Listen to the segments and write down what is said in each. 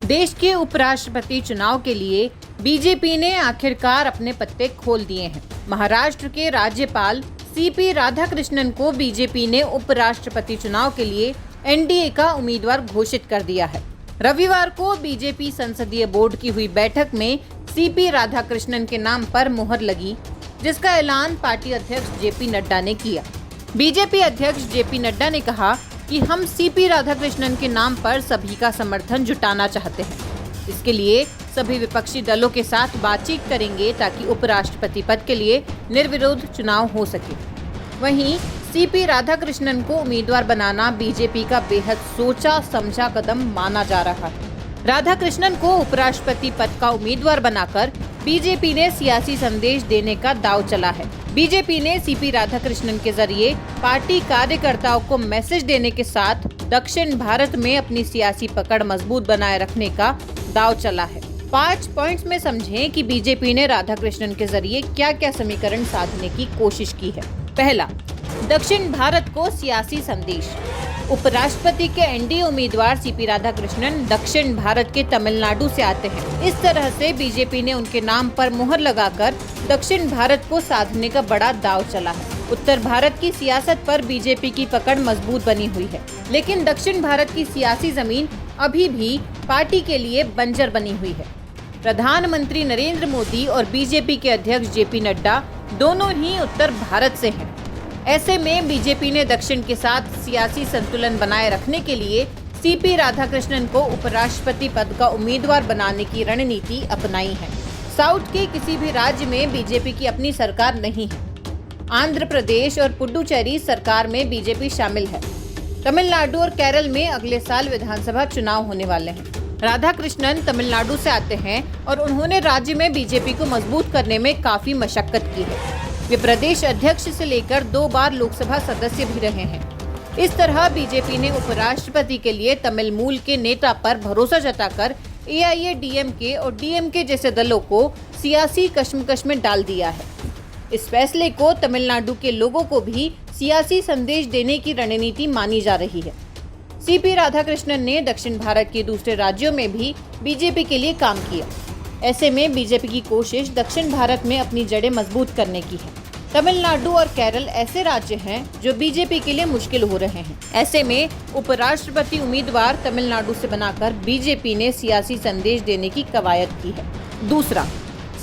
देश के उपराष्ट्रपति चुनाव के लिए बीजेपी ने आखिरकार अपने पत्ते खोल दिए हैं। महाराष्ट्र के राज्यपाल सीपी राधाकृष्णन को बीजेपी ने उपराष्ट्रपति चुनाव के लिए एनडीए का उम्मीदवार घोषित कर दिया है। रविवार को बीजेपी संसदीय बोर्ड की हुई बैठक में सीपी राधाकृष्णन के नाम पर मुहर लगी, जिसका ऐलान पार्टी अध्यक्ष जेपी नड्डा ने किया। बीजेपी अध्यक्ष जेपी नड्डा ने कहा कि हम सीपी राधाकृष्णन के नाम पर सभी का समर्थन जुटाना चाहते हैं। इसके लिए सभी विपक्षी दलों के साथ बातचीत करेंगे ताकि उपराष्ट्रपति पद के लिए निर्विरोध चुनाव हो सके। वहीं सीपी राधाकृष्णन को उम्मीदवार बनाना बीजेपी का बेहद सोचा समझा कदम माना जा रहा है। राधाकृष्णन को उपराष्ट्रपति पद का उम्मीदवार बनाकर बीजेपी ने सियासी संदेश देने का दांव चला है। बीजेपी ने सीपी राधाकृष्णन के जरिए पार्टी कार्यकर्ताओं को मैसेज देने के साथ दक्षिण भारत में अपनी सियासी पकड़ मजबूत बनाए रखने का दांव चला है। 5 पॉइंट्स में समझें कि बीजेपी ने राधाकृष्णन के जरिए क्या क्या समीकरण साधने की कोशिश की है। पहला, दक्षिण भारत को सियासी संदेश। उपराष्ट्रपति के एनडीए उम्मीदवार सीपी राधाकृष्णन दक्षिण भारत के तमिलनाडु से आते हैं। इस तरह से बीजेपी ने उनके नाम पर मुहर लगाकर दक्षिण भारत को साधने का बड़ा दांव चला है। उत्तर भारत की सियासत पर बीजेपी की पकड़ मजबूत बनी हुई है, लेकिन दक्षिण भारत की सियासी जमीन अभी भी पार्टी के लिए बंजर बनी हुई है। प्रधानमंत्री नरेंद्र मोदी और बीजेपी के अध्यक्ष जेपी नड्डा दोनों ही उत्तर भारत से हैं। ऐसे में बीजेपी ने दक्षिण के साथ सियासी संतुलन बनाए रखने के लिए सीपी राधाकृष्णन को उपराष्ट्रपति पद का उम्मीदवार बनाने की रणनीति अपनाई है। साउथ के किसी भी राज्य में बीजेपी की अपनी सरकार नहीं है। आंध्र प्रदेश और पुडुचेरी सरकार में बीजेपी शामिल है। तमिलनाडु और केरल में अगले साल विधानसभा चुनाव होने वाले हैं। राधाकृष्णन तमिलनाडु से आते हैं और उन्होंने राज्य में बीजेपी को मजबूत करने में काफी मशक्कत की है। वे प्रदेश अध्यक्ष से लेकर 2 बार लोकसभा सदस्य भी रहे हैं। इस तरह बीजेपी ने उपराष्ट्रपति के लिए तमिल मूल के नेता पर भरोसा जताकर एआईएडीएमके और डीएमके जैसे दलों को सियासी कश्मकश में डाल दिया है। इस फैसले को तमिलनाडु के लोगों को भी सियासी संदेश देने की रणनीति मानी जा रही है। सीपी राधाकृष्णन ने दक्षिण भारत के दूसरे राज्यों में भी बीजेपी के लिए काम किया। ऐसे में बीजेपी की कोशिश दक्षिण भारत में अपनी जड़ें मजबूत करने की है। तमिलनाडु और केरल ऐसे राज्य हैं जो बीजेपी के लिए मुश्किल हो रहे हैं। ऐसे में उपराष्ट्रपति उम्मीदवार तमिलनाडु से बनाकर बीजेपी ने सियासी संदेश देने की कवायद की है। दूसरा,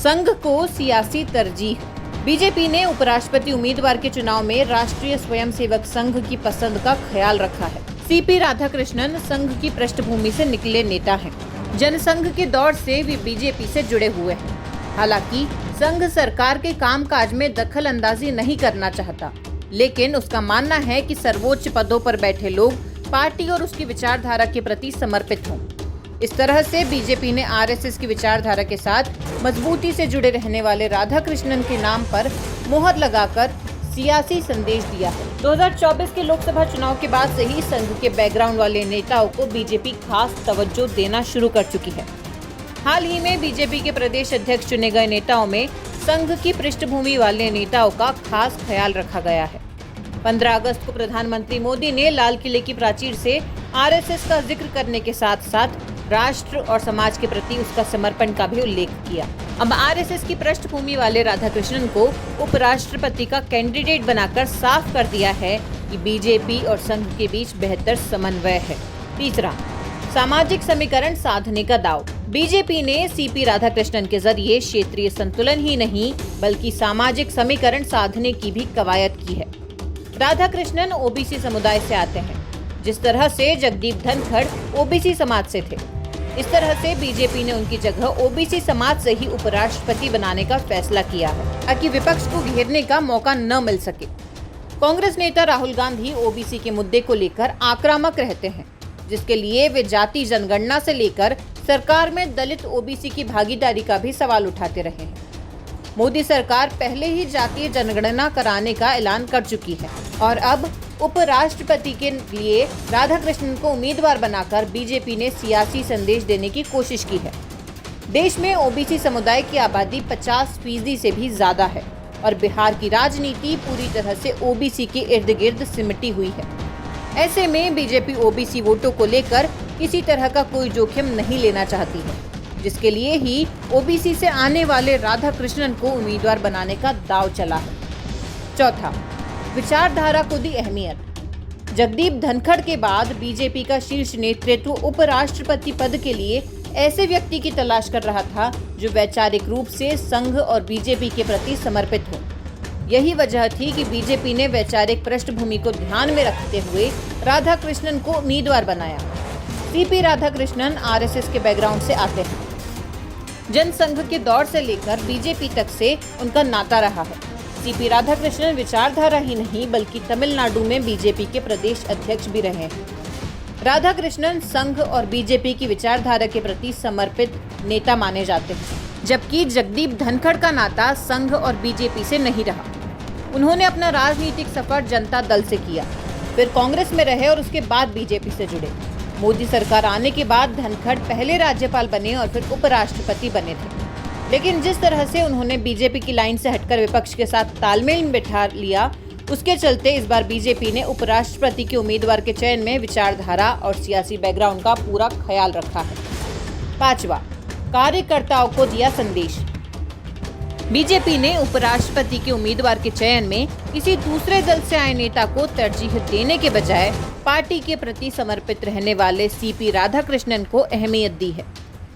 संघ को सियासी तरजीह। बीजेपी ने उपराष्ट्रपति उम्मीदवार के चुनाव में राष्ट्रीय स्वयंसेवक संघ की पसंद का ख्याल रखा है। सीपी राधाकृष्णन संघ की पृष्ठभूमि से निकले नेता हैं। जनसंघ के दौर से वे बीजेपी से जुड़े हुए हैं। हालांकि संघ सरकार के कामकाज में दखल अंदाजी नहीं करना चाहता, लेकिन उसका मानना है कि सर्वोच्च पदों पर बैठे लोग पार्टी और उसकी विचारधारा के प्रति समर्पित हों। इस तरह से बीजेपी ने आरएसएस की विचारधारा के साथ मजबूती से जुड़े रहने वाले राधाकृष्णन के नाम पर मुहर लगाकर सियासी संदेश दिया है। 2024 के लोकसभा चुनाव के बाद से ही संघ के बैकग्राउंड वाले नेताओं को बीजेपी खास तवज्जो देना शुरू कर चुकी है। हाल ही में बीजेपी के प्रदेश अध्यक्ष चुने गए नेताओं में संघ की पृष्ठभूमि वाले नेताओं का खास ख्याल रखा गया है। 15 अगस्त को प्रधानमंत्री मोदी ने लाल किले की प्राचीर से आरएसएस का जिक्र करने के साथ साथ राष्ट्र और समाज के प्रति उसका समर्पण का भी उल्लेख किया। अब आरएसएस की पृष्ठभूमि वाले राधाकृष्णन को उपराष्ट्रपति का कैंडिडेट बनाकर साफ कर दिया है कि बीजेपी और संघ के बीच बेहतर समन्वय है। तीसरा, सामाजिक समीकरण साधने का दांव। बीजेपी ने सीपी राधाकृष्णन के जरिए क्षेत्रीय संतुलन ही नहीं बल्कि सामाजिक समीकरण साधने की भी कवायद की है। राधाकृष्णन ओबीसी समुदाय से आते हैं। जिस तरह से जगदीप धनखड़ ओबीसी समाज से थे, इस तरह से बीजेपी ने उनकी जगह ओबीसी समाज से ही उपराष्ट्रपति बनाने का फैसला किया है ताकि विपक्ष को घेरने का मौका न मिल सके। कांग्रेस नेता राहुल गांधी ओबीसी के मुद्दे को लेकर आक्रामक रहते हैं, जिसके लिए वे जाति जनगणना से लेकर सरकार में दलित ओबीसी की भागीदारी का भी सवाल उठाते रहे हैं। मोदी सरकार पहले ही जातीय जनगणना कराने का ऐलान कर चुकी है और अब उपराष्ट्रपति के लिए राधाकृष्णन को उम्मीदवार बनाकर बीजेपी ने सियासी संदेश देने की कोशिश की है। देश में ओबीसी समुदाय की आबादी 50% से भी ज्यादा है और बिहार की राजनीति पूरी तरह से ओबीसी के इर्द गिर्द सिमटी हुई है। ऐसे में बीजेपी ओबीसी वोटों को लेकर किसी तरह का कोई जोखिम नहीं लेना चाहती है, जिसके लिए ही ओबीसी से आने वाले राधा कृष्णन को उम्मीदवार बनाने का दांव चला है। चौथा, विचारधारा को दी अहमियत। जगदीप धनखड़ के बाद बीजेपी का शीर्ष नेतृत्व उपराष्ट्रपति पद के लिए ऐसे व्यक्ति की तलाश कर रहा था जो वैचारिक रूप से संघ और बीजेपी के प्रति समर्पित हो। यही वजह थी कि बीजेपी ने वैचारिक पृष्ठभूमि को ध्यान में रखते हुए राधा कृष्णन को उम्मीदवार बनाया। सीपी राधा कृष्णन आरएसएस के बैकग्राउंड से आते हैं। जनसंघ के दौर से लेकर बीजेपी तक से उनका नाता रहा है। सीपी राधाकृष्णन विचारधारा ही नहीं बल्कि तमिलनाडु में बीजेपी के प्रदेश अध्यक्ष भी रहे हैं। राधाकृष्णन संघ और बीजेपी की विचारधारा के प्रति समर्पित नेता माने जाते हैं, जबकि जगदीप धनखड़ का नाता संघ और बीजेपी से नहीं रहा। उन्होंने अपना राजनीतिक सफर जनता दल से किया, फिर कांग्रेस में रहे और उसके बाद बीजेपी से जुड़े। मोदी सरकार आने के बाद धनखड़ पहले राज्यपाल बने और फिर उपराष्ट्रपति बने थे, लेकिन जिस तरह से उन्होंने बीजेपी की लाइन से हटकर विपक्ष के साथ तालमेल बिठा लिया, उसके चलते इस बार बीजेपी ने उपराष्ट्रपति के उम्मीदवार के चयन में विचारधारा और सियासी बैकग्राउंड का पूरा ख्याल रखा है। पांचवा, कार्यकर्ताओं को दिया संदेश। बीजेपी ने उपराष्ट्रपति के उम्मीदवार के चयन में किसी दूसरे दल से आए नेता को तरजीह देने के बजाय पार्टी के प्रति समर्पित रहने वाले सीपी राधाकृष्णन को अहमियत दी है,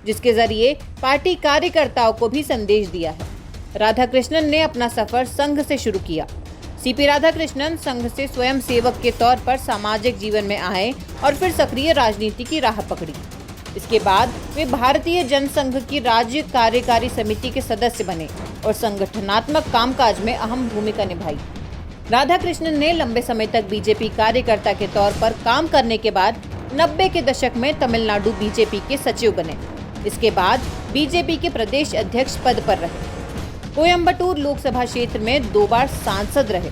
जिसके जरिए पार्टी कार्यकर्ताओं को भी संदेश दिया है। राधाकृष्णन ने अपना सफर संघ से शुरू किया। सीपी राधाकृष्णन संघ से स्वयं सेवक के तौर पर सामाजिक जीवन में आए और फिर सक्रिय राजनीति की राह पकड़ी। इसके बाद वे भारतीय जनसंघ की राज्य कार्यकारी समिति के सदस्य बने और संगठनात्मक कामकाज में अहम भूमिका निभाई। राधाकृष्णन ने लंबे समय तक बीजेपी कार्यकर्ता के तौर पर काम करने के बाद 90 के दशक में तमिलनाडु बीजेपी के सचिव बने। इसके बाद बीजेपी के प्रदेश अध्यक्ष पद पर रहे। कोयम्बटूर लोकसभा क्षेत्र में 2 बार सांसद रहे।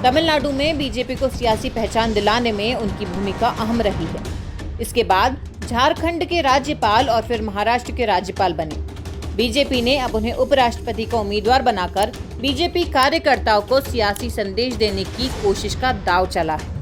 तमिलनाडु में बीजेपी को सियासी पहचान दिलाने में उनकी भूमिका अहम रही है। इसके बाद झारखंड के राज्यपाल और फिर महाराष्ट्र के राज्यपाल बने। बीजेपी ने अब उन्हें उपराष्ट्रपति का उम्मीदवार बनाकर बीजेपी कार्यकर्ताओं को सियासी संदेश देने की कोशिश का दांव चला है।